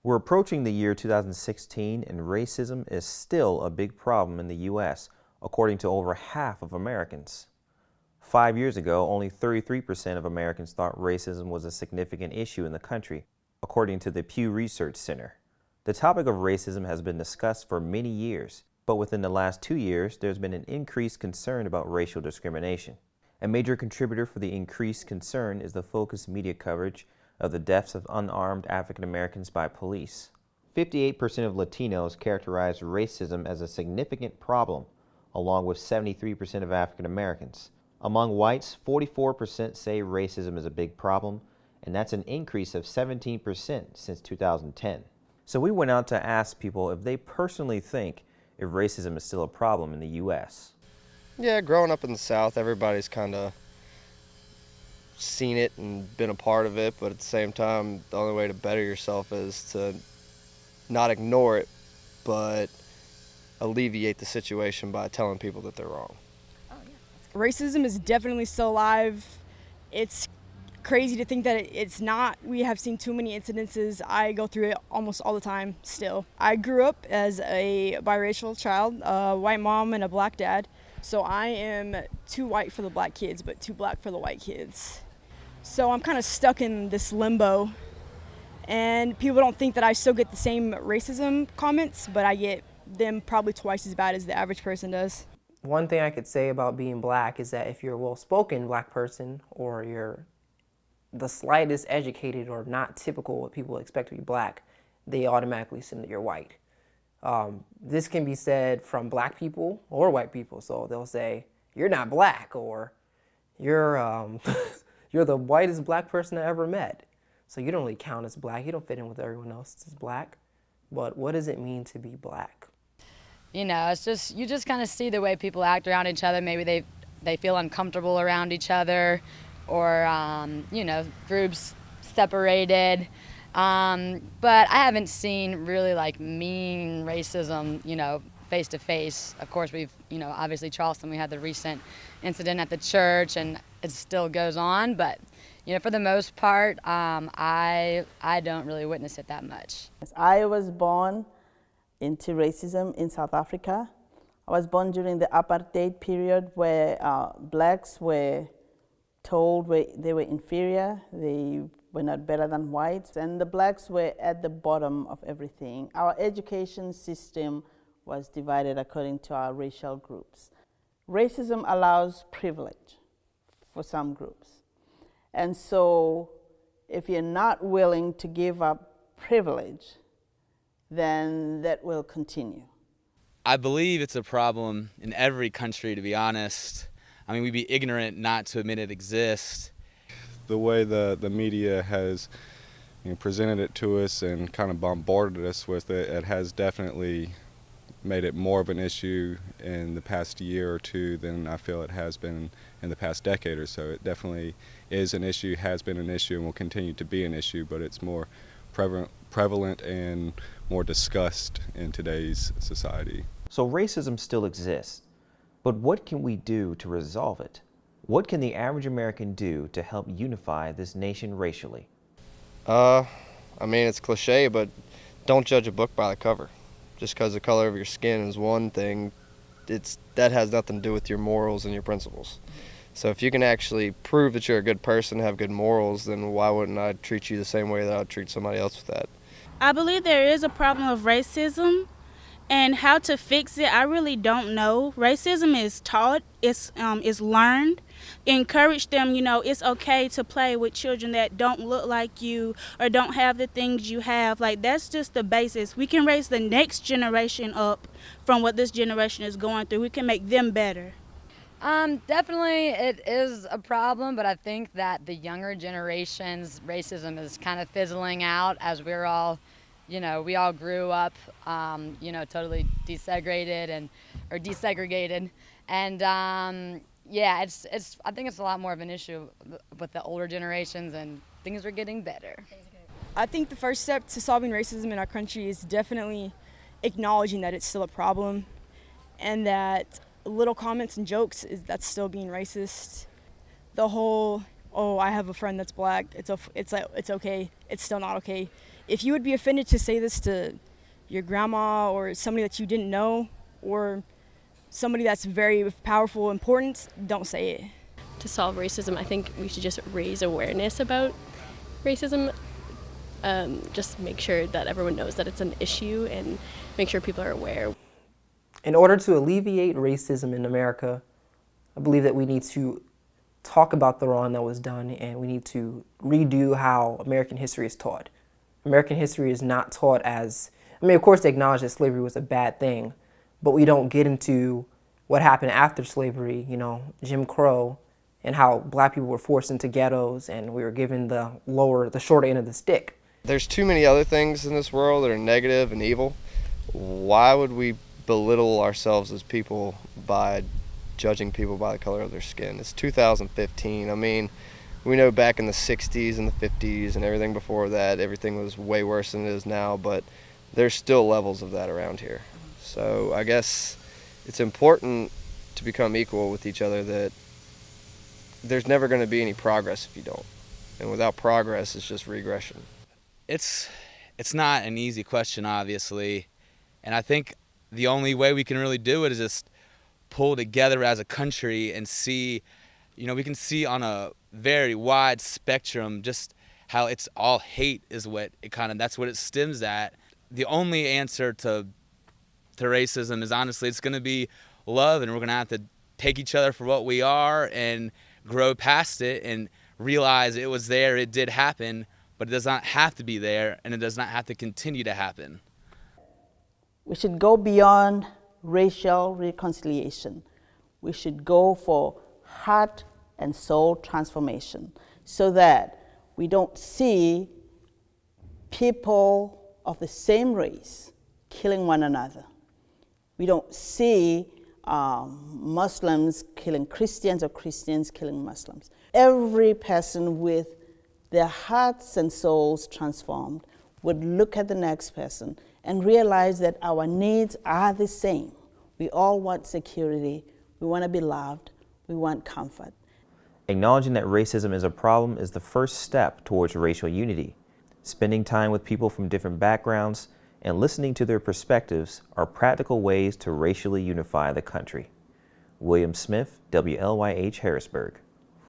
We're approaching the year 2016, and racism is still a big problem in the U.S., according to over half of Americans. 5 years ago, only 33% of Americans thought racism was a significant issue in the country, according to the Pew Research Center. The topic of racism has been discussed for many years, but within the last 2 years, there's been an increased concern about racial discrimination. A major contributor for the increased concern is the focused media coverage of the deaths of unarmed African Americans by police. 58% of Latinos characterize racism as a significant problem, along with 73% of African Americans. Among whites, 44% say racism is a big problem, and that's an increase of 17% since 2010. So we went out to ask people if they personally think if racism is still a problem in the U.S. Yeah, growing up in the South, everybody's kind of seen it and been a part of it, but at the same time, the only way to better yourself is to not ignore it, but alleviate the situation by telling people that they're wrong. Racism is definitely still alive. It's crazy to think that it's not. We have seen too many incidences. I go through it almost all the time still. I grew up as a biracial child, a white mom and a black dad. So I am too white for the black kids, but too black for the white kids. So I'm kind of stuck in this limbo. And people don't think that I still get the same racism comments, but I get them probably twice as bad as the average person does. One thing I could say about being black is that if you're a well-spoken black person or you're the slightest educated or not typical what people expect to be black, they automatically assume that you're white. This can be said from black people or white people. So they'll say, you're not black, or you're, you're the whitest black person I ever met. So you don't really count as black. You don't fit in with everyone else as black. But what does it mean to be black? You know, it's just, you just kind of see the way people act around each other. Maybe they feel uncomfortable around each other, or, you know, groups separated. But I haven't seen really like mean racism, you know, face to face. Of course, we've, you know, obviously Charleston, we had the recent incident at the church, and it still goes on. But, you know, for the most part, I don't really witness it that much. I was born into racism in South Africa. I was born during the apartheid period where blacks were told they were inferior, they were not better than whites, and the blacks were at the bottom of everything. Our education system was divided according to our racial groups. Racism allows privilege for some groups. And so if you're not willing to give up privilege, then that will continue. I believe it's a problem in every country, to be honest. I mean, we'd be ignorant not to admit it exists. The way the media has presented it to us and kind of bombarded us with it, it has definitely made it more of an issue in the past year or two than I feel it has been in the past decade or so. It definitely is an issue, has been an issue, and will continue to be an issue, but it's more prevalent and more discussed in today's society. So racism still exists, but what can we do to resolve it? What can the average American do to help unify this nation racially? I mean, it's cliche, but don't judge a book by the cover. Just because the color of your skin is one thing, that has nothing to do with your morals and your principles. So if you can actually prove that you're a good person, have good morals, then why wouldn't I treat you the same way that I'd treat somebody else with that? I believe there is a problem of racism, and how to fix it, I really don't know. Racism is taught, it's learned. Encourage them, you know, it's okay to play with children that don't look like you or don't have the things you have. Like, that's just the basis. We can raise the next generation up from what this generation is going through. We can make them better. Definitely it is a problem, but I think that the younger generation's racism is kind of fizzling out as we're all, you know, we all grew up, you know, totally desegregated. And yeah, I think it's a lot more of an issue with the older generations, and things are getting better. I think the first step to solving racism in our country is definitely acknowledging that it's still a problem, and that little comments and jokes that's still being racist. The whole, oh, I have a friend that's black, it's okay, it's still not okay. if you would be offended to say this to your grandma or somebody that you didn't know or somebody that's very powerful, important, don't say it. To solve racism, I think we should just raise awareness about racism. Just make sure that everyone knows that it's an issue and make sure people are aware. In order to alleviate racism in America, I believe that we need to talk about the wrong that was done, and we need to redo how American history is taught. American history is not taught as, I mean, of course they acknowledge that slavery was a bad thing, but we don't get into what happened after slavery, you know, Jim Crow, and how black people were forced into ghettos and we were given the shorter end of the stick. There's too many other things in this world that are negative and evil. Why would we belittle ourselves as people by judging people by the color of their skin? It's 2015. I mean, we know back in the 60s and the 50s and everything before that, everything was way worse than it is now, but there's still levels of that around here. So I guess it's important to become equal with each other, that there's never going to be any progress if you don't. And without progress, it's just regression. It's not an easy question, obviously. And I think the only way we can really do it is just pull together as a country and see, you know, we can see on a very wide spectrum just how it's all hate is what it kind of, that's what it stems at. The only answer to racism is honestly, it's going to be love, and we're going to have to take each other for what we are and grow past it and realize it was there, it did happen, but it does not have to be there, and it does not have to continue to happen. We should go beyond racial reconciliation. We should go for heart and soul transformation so that we don't see people of the same race killing one another. We don't see Muslims killing Christians or Christians killing Muslims. Every person with their hearts and souls transformed would look at the next person and realize that our needs are the same. We all want security, we want to be loved, we want comfort. Acknowledging that racism is a problem is the first step towards racial unity. Spending time with people from different backgrounds and listening to their perspectives are practical ways to racially unify the country. William Smith, WLYH Harrisburg.